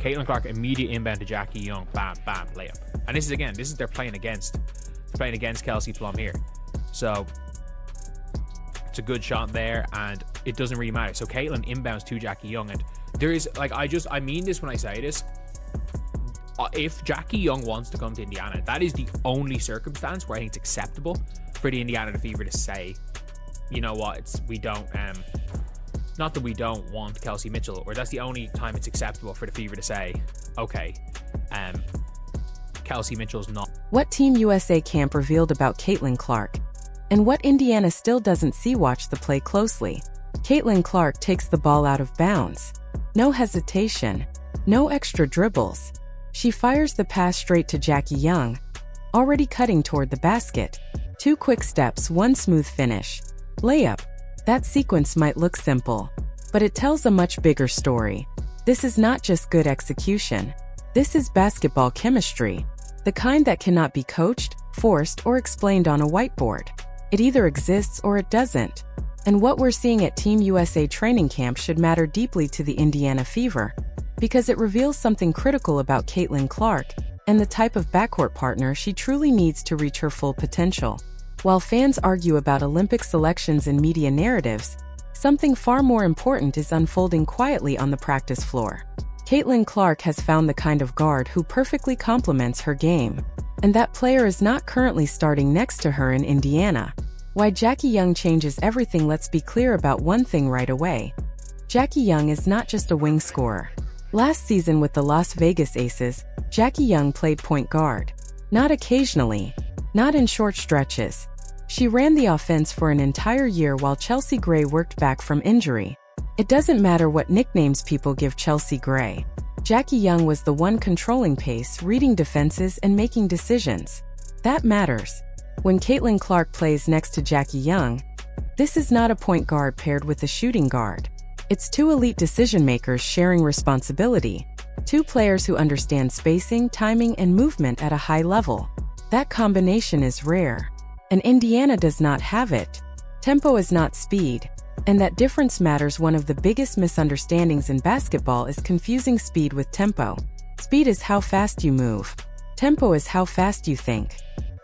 Caitlin Clark, immediate inbound to Jackie Young, bam, bam, layup. And this is they're playing against Kelsey Plum here. So it's a good shot there, and it doesn't really matter. So Caitlin inbounds to Jackie Young, and there is, like, I mean this when I say this. If Jackie Young wants to come to Indiana, that is the only circumstance where I think it's acceptable for the Indiana Fever to say, you know what, we don't, not that we don't want Kelsey Mitchell, or that's the only time it's acceptable for the Fever to say, okay, Kelsey Mitchell's not. What Team USA camp revealed about Caitlin Clark, and what Indiana still doesn't see. Watch the play closely. Caitlin Clark takes the ball out of bounds. No hesitation, no extra dribbles. She fires the pass straight to Jackie Young, already cutting toward the basket. 2 quick steps, 1 smooth finish. Layup. That sequence might look simple, but it tells a much bigger story. This is not just good execution. This is basketball chemistry, the kind that cannot be coached, forced, or explained on a whiteboard. It either exists or it doesn't. And what we're seeing at Team USA training camp should matter deeply to the Indiana Fever, because it reveals something critical about Caitlin Clark and the type of backcourt partner she truly needs to reach her full potential. While fans argue about Olympic selections and media narratives, something far more important is unfolding quietly on the practice floor. Caitlin Clark has found the kind of guard who perfectly complements her game, and that player is not currently starting next to her in Indiana. Why Jackie Young changes everything. Let's be clear about one thing right away. Jackie Young is not just a wing scorer. Last season with the Las Vegas Aces, Jackie Young played point guard. Not occasionally, not in short stretches. She ran the offense for an entire year while Chelsea Gray worked back from injury. It doesn't matter what nicknames people give Chelsea Gray. Jackie Young was the one controlling pace, reading defenses, and making decisions. That matters. When Caitlin Clark plays next to Jackie Young, this is not a point guard paired with a shooting guard. It's 2 elite decision-makers sharing responsibility, 2 players who understand spacing, timing, and movement at a high level. That combination is rare, and Indiana does not have it. Tempo is not speed, and that difference matters. One of the biggest misunderstandings in basketball is confusing speed with tempo. Speed is how fast you move. Tempo is how fast you think.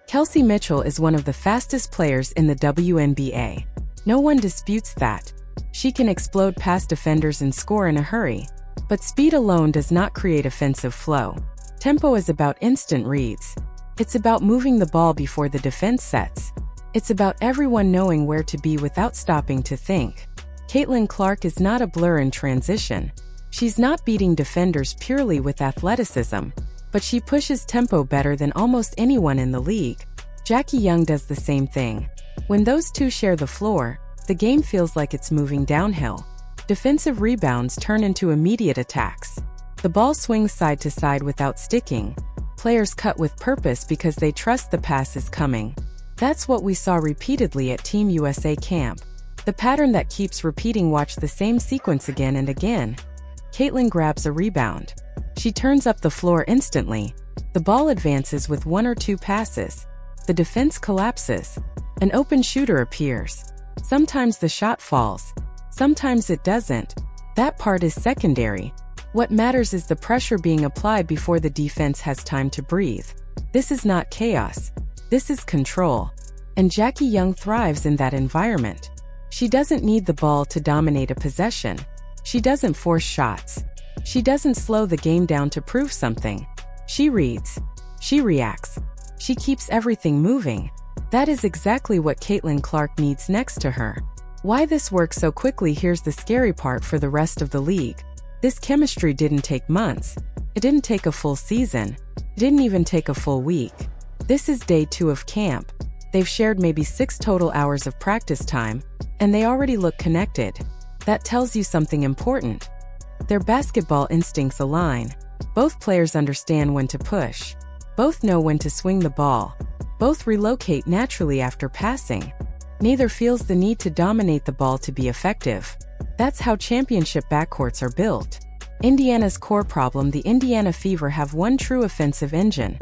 Kelsey Mitchell is one of the fastest players in the WNBA. No one disputes that. She can explode past defenders and score in a hurry. But speed alone does not create offensive flow. Tempo is about instant reads. It's about moving the ball before the defense sets. It's about everyone knowing where to be without stopping to think. Caitlin Clark is not a blur in transition. She's not beating defenders purely with athleticism, but she pushes tempo better than almost anyone in the league. Jackie Young does the same thing. When those 2 share the floor, the game feels like it's moving downhill. Defensive rebounds turn into immediate attacks. The ball swings side to side without sticking. Players cut with purpose because they trust the pass is coming. That's what we saw repeatedly at Team USA camp. The pattern that keeps repeating. Watch the same sequence again and again. Caitlin grabs a rebound. She turns up the floor instantly. The ball advances with 1 or 2 passes. The defense collapses. An open shooter appears. Sometimes the shot falls. Sometimes it doesn't. That part is secondary. What matters is the pressure being applied before the defense has time to breathe. This is not chaos. This is control. And Jackie Young thrives in that environment. She doesn't need the ball to dominate a possession. She doesn't force shots. She doesn't slow the game down to prove something. She reads. She reacts. She keeps everything moving. That is exactly what Caitlin Clark needs next to her. Why this works so quickly? Here's the scary part for the rest of the league. This chemistry didn't take months. It didn't take a full season. It didn't even take a full week. This is day 2 of camp. They've shared maybe 6 total hours of practice time, and they already look connected. That tells you something important. Their basketball instincts align. Both players understand when to push. Both know when to swing the ball. Both relocate naturally after passing. Neither feels the need to dominate the ball to be effective. That's how championship backcourts are built. Indiana's core problem: the Indiana Fever have one true offensive engine: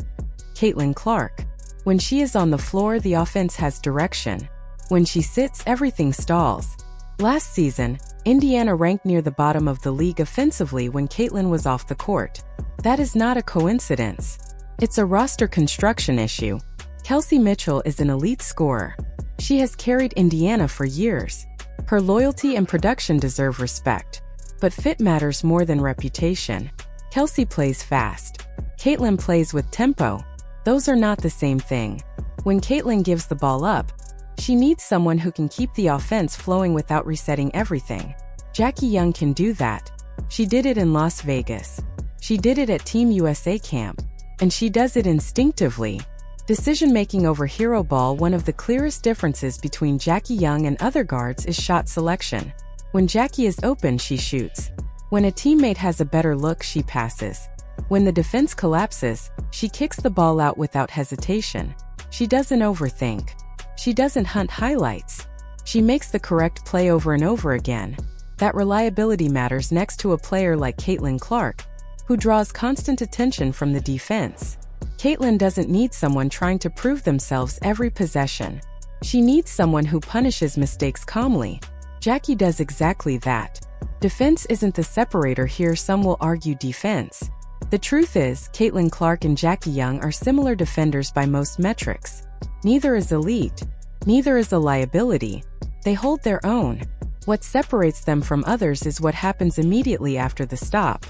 Caitlin Clark. When she is on the floor, the offense has direction. When she sits, everything stalls. Last season, Indiana ranked near the bottom of the league offensively when Caitlin was off the court. That is not a coincidence. It's a roster construction issue. Kelsey Mitchell is an elite scorer. She has carried Indiana for years. Her loyalty and production deserve respect. But fit matters more than reputation. Kelsey plays fast. Caitlin plays with tempo. Those are not the same thing. When Caitlin gives the ball up, she needs someone who can keep the offense flowing without resetting everything. Jackie Young can do that. She did it in Las Vegas. She did it at Team USA camp. And she does it instinctively. Decision-making over hero ball. One of the clearest differences between Jackie Young and other guards is shot selection. When Jackie is open, she shoots. When a teammate has a better look, she passes. When the defense collapses, she kicks the ball out without hesitation. She doesn't overthink. She doesn't hunt highlights. She makes the correct play over and over again. That reliability matters next to a player like Caitlin Clark, who draws constant attention from the defense. Caitlin doesn't need someone trying to prove themselves every possession. She needs someone who punishes mistakes calmly. Jackie does exactly that. Defense isn't the separator here. Some will argue defense. The truth is, Caitlin Clark and Jackie Young are similar defenders by most metrics. Neither is elite. Neither is a liability. They hold their own. What separates them from others is what happens immediately after the stop.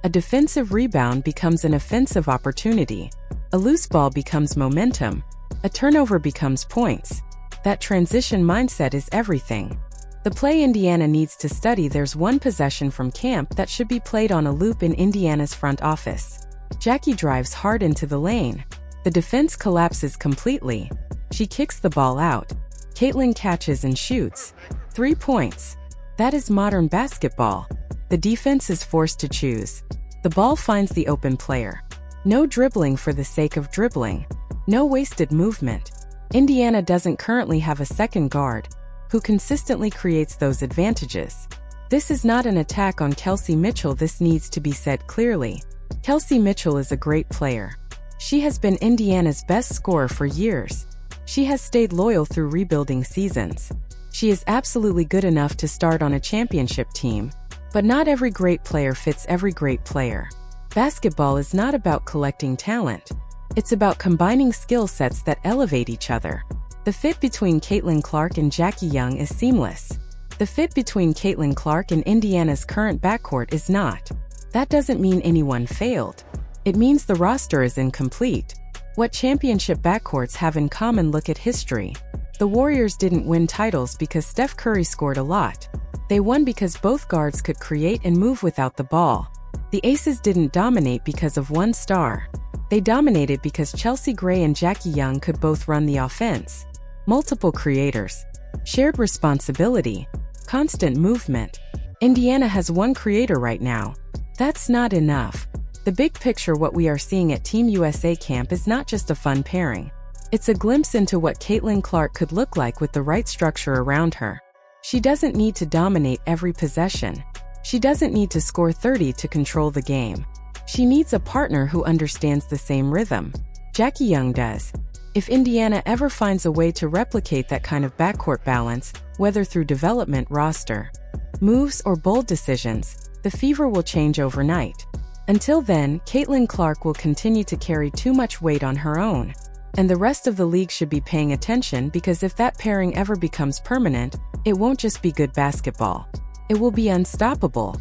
A defensive rebound becomes an offensive opportunity. A loose ball becomes momentum. A turnover becomes points. That transition mindset is everything. The play Indiana needs to study. There's one possession from camp that should be played on a loop in Indiana's front office. Jackie drives hard into the lane. The defense collapses completely. She kicks the ball out. Caitlin catches and shoots. 3 points. That is modern basketball. The defense is forced to choose. The ball finds the open player. No dribbling for the sake of dribbling. No wasted movement. Indiana doesn't currently have a second guard who consistently creates those advantages. This is not an attack on Kelsey Mitchell. This needs to be said clearly. Kelsey Mitchell is a great player. She has been Indiana's best scorer for years. She has stayed loyal through rebuilding seasons. She is absolutely good enough to start on a championship team. But not every great player fits every great player. Basketball is not about collecting talent. It's about combining skill sets that elevate each other. The fit between Caitlin Clark and Jackie Young is seamless. The fit between Caitlin Clark and Indiana's current backcourt is not. That doesn't mean anyone failed. It means the roster is incomplete. What championship backcourts have in common? Look at history. The Warriors didn't win titles because Steph Curry scored a lot. They won because both guards could create and move without the ball. The Aces didn't dominate because of one star. They dominated because Chelsea Gray and Jackie Young could both run the offense. Multiple creators. Shared responsibility. Constant movement. Indiana has one creator right now. That's not enough. The big picture, what we are seeing at Team USA camp, is not just a fun pairing. It's a glimpse into what Caitlin Clark could look like with the right structure around her. She doesn't need to dominate every possession. She doesn't need to score 30 to control the game. She needs a partner who understands the same rhythm. Jackie Young does. If Indiana ever finds a way to replicate that kind of backcourt balance, whether through development, roster moves, or bold decisions, the fever will change overnight. Until then, Caitlin Clark will continue to carry too much weight on her own. And the rest of the league should be paying attention, because if that pairing ever becomes permanent, it won't just be good basketball. It will be unstoppable.